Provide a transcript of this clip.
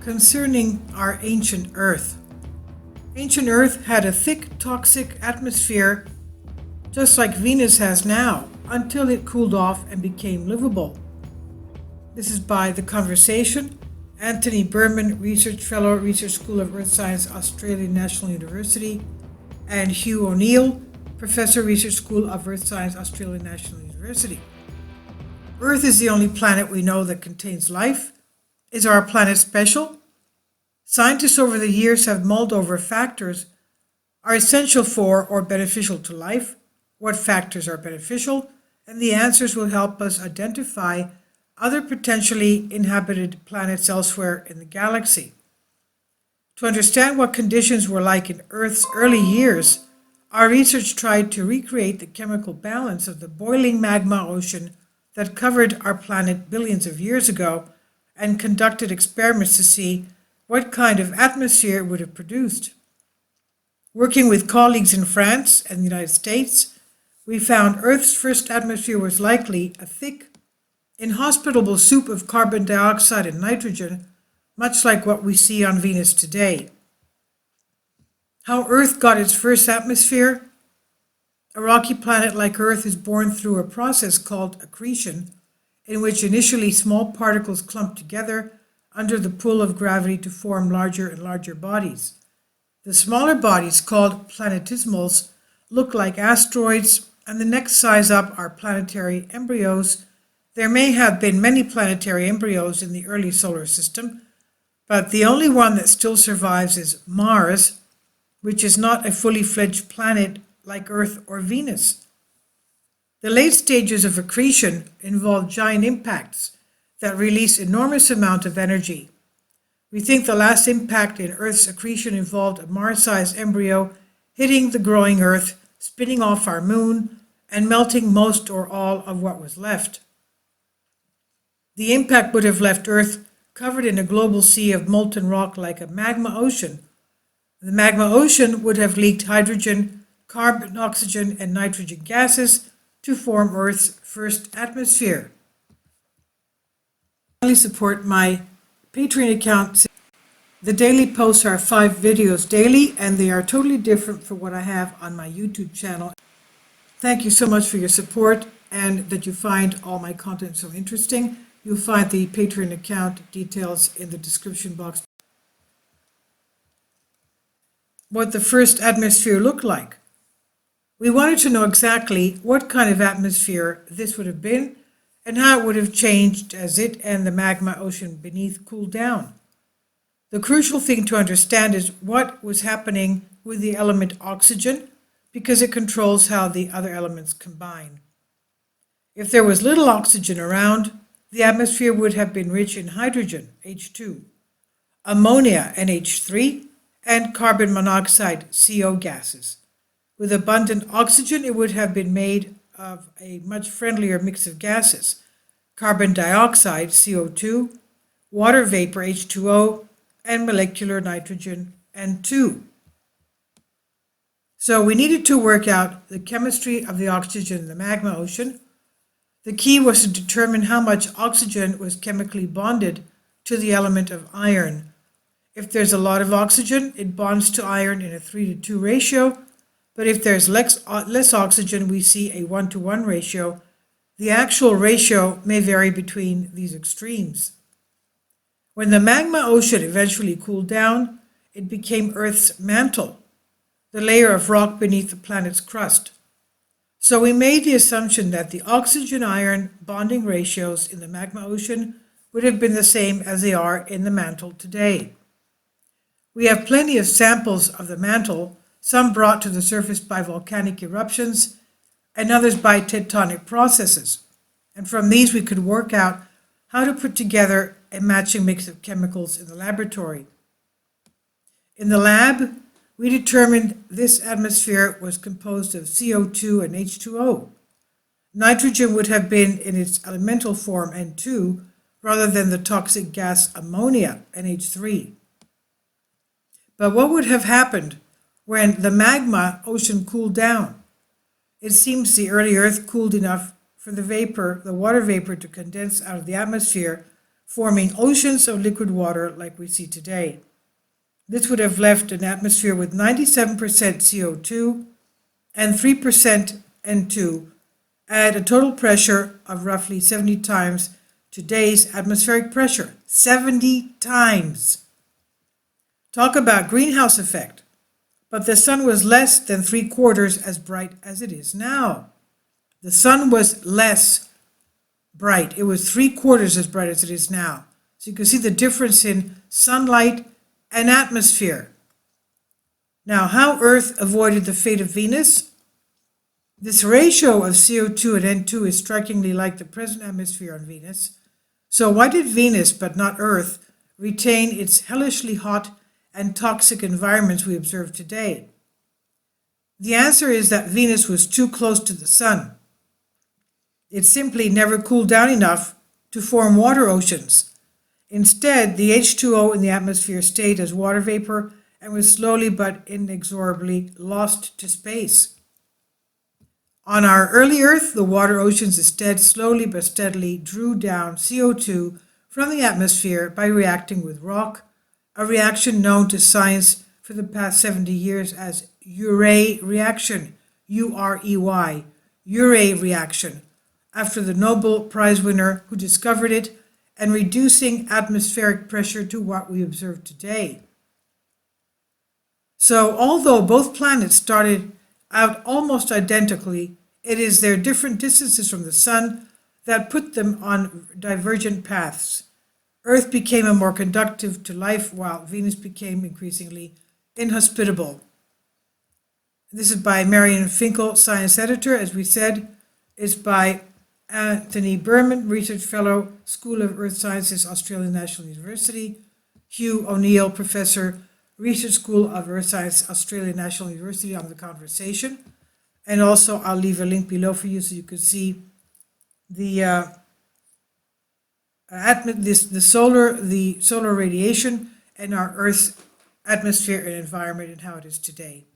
concerning our ancient Earth. Ancient Earth had a thick, toxic atmosphere just like Venus has now, until it cooled off and became livable. This is by The Conversation, Anthony Berman, Research Fellow, Research School of Earth Science, Australian National University, and Hugh O'Neill, Professor, Research School of Earth Science, Australian National University. Earth is the only planet we know that contains life. Is our planet special? Scientists over the years have mulled over factors are essential for or beneficial to life, what factors are beneficial, and the answers will help us identify other potentially inhabited planets elsewhere in the galaxy. To understand what conditions were like in Earth's early years, our research tried to recreate the chemical balance of the boiling magma ocean that covered our planet billions of years ago and conducted experiments to see what kind of atmosphere it would have produced. Working with colleagues in France and the United States, we found Earth's first atmosphere was likely a thick, inhospitable soup of carbon dioxide and nitrogen, much like what we see on Venus today. How Earth got its first atmosphere? A rocky planet like Earth is born through a process called accretion, in which initially small particles clump together under the pull of gravity to form larger and larger bodies. The smaller bodies, called planetesimals, look like asteroids, and the next size up are planetary embryos. There may have been many planetary embryos in the early solar system, but the only one that still survives is Mars, which is not a fully fledged planet like Earth or Venus. The late stages of accretion involve giant impacts that release enormous amount of energy. We think the last impact in Earth's accretion involved a Mars-sized embryo hitting the growing Earth, spinning off our moon, and melting most or all of what was left. The impact would have left Earth covered in a global sea of molten rock like a magma ocean. The magma ocean would have leaked hydrogen, carbon, oxygen, and nitrogen gases to form Earth's first atmosphere. I support my Patreon account. The daily posts are 5 videos daily, and they are totally different from what I have on my YouTube channel. Thank you so much for your support and that you find all my content so interesting. You'll find the Patreon account details in the description box. What the first atmosphere looked like. We wanted to know exactly what kind of atmosphere this would have been and how it would have changed as it and the magma ocean beneath cooled down. The crucial thing to understand is what was happening with the element oxygen, because it controls how the other elements combine. If there was little oxygen around, the atmosphere would have been rich in hydrogen, H2, ammonia, NH3, and carbon monoxide, CO gases. With abundant oxygen, it would have been made of a much friendlier mix of gases, carbon dioxide, CO2, water vapor, H2O, and molecular nitrogen, N2. So we needed to work out the chemistry of the oxygen in the magma ocean. The key was to determine how much oxygen was chemically bonded to the element of iron. If there's a lot of oxygen, it bonds to iron in a 3:2 ratio, but if there's less oxygen, we see a 1:1 ratio. The actual ratio may vary between these extremes. When the magma ocean eventually cooled down, it became Earth's mantle, the layer of rock beneath the planet's crust. So we made the assumption that the oxygen-iron bonding ratios in the magma ocean would have been the same as they are in the mantle today. We have plenty of samples of the mantle, some brought to the surface by volcanic eruptions and others by tectonic processes. And from these we could work out how to put together a matching mix of chemicals in the laboratory. In the lab, we determined this atmosphere was composed of CO2 and H2O. Nitrogen would have been in its elemental form, N2, rather than the toxic gas ammonia, NH3. But what would have happened when the magma ocean cooled down? It seems the early Earth cooled enough for the water vapor to condense out of the atmosphere forming oceans of liquid water like we see today. This would have left an atmosphere with 97% CO2 and 3% N2 at a total pressure of roughly 70 times today's atmospheric pressure. 70 times. Talk about greenhouse effect. But the sun was less than 3/4 as bright as it is now. The sun was less bright. It was 3/4 as bright as it is now. So you can see the difference in sunlight and atmosphere. Now, how Earth avoided the fate of Venus? This ratio of CO2 and N2 is strikingly like the present atmosphere on Venus. So why did Venus, but not Earth, retain its hellishly hot and toxic environments we observe today? The answer is that Venus was too close to the sun. It simply never cooled down enough to form water oceans. Instead, the H2O in the atmosphere stayed as water vapor and was slowly but inexorably lost to space. On our early Earth, the water oceans instead slowly but steadily drew down CO2 from the atmosphere by reacting with rock, a reaction known to science for the past 70 years as Urey reaction, U-R-E-Y, Urey reaction, after the Nobel Prize winner who discovered it, and reducing atmospheric pressure to what we observe today. So although both planets started out almost identically, it is their different distances from the sun that put them on divergent paths. Earth became more conducive to life, while Venus became increasingly inhospitable. This is by Marion Finkel, science editor. As we said, is by Anthony Berman, Research Fellow, School of Earth Sciences, Australian National University. Hugh O'Neill, Professor, Research School of Earth Science, Australian National University, on the conversation. And also, I'll leave a link below for you so you can see the solar radiation and our Earth's atmosphere and environment and how it is today.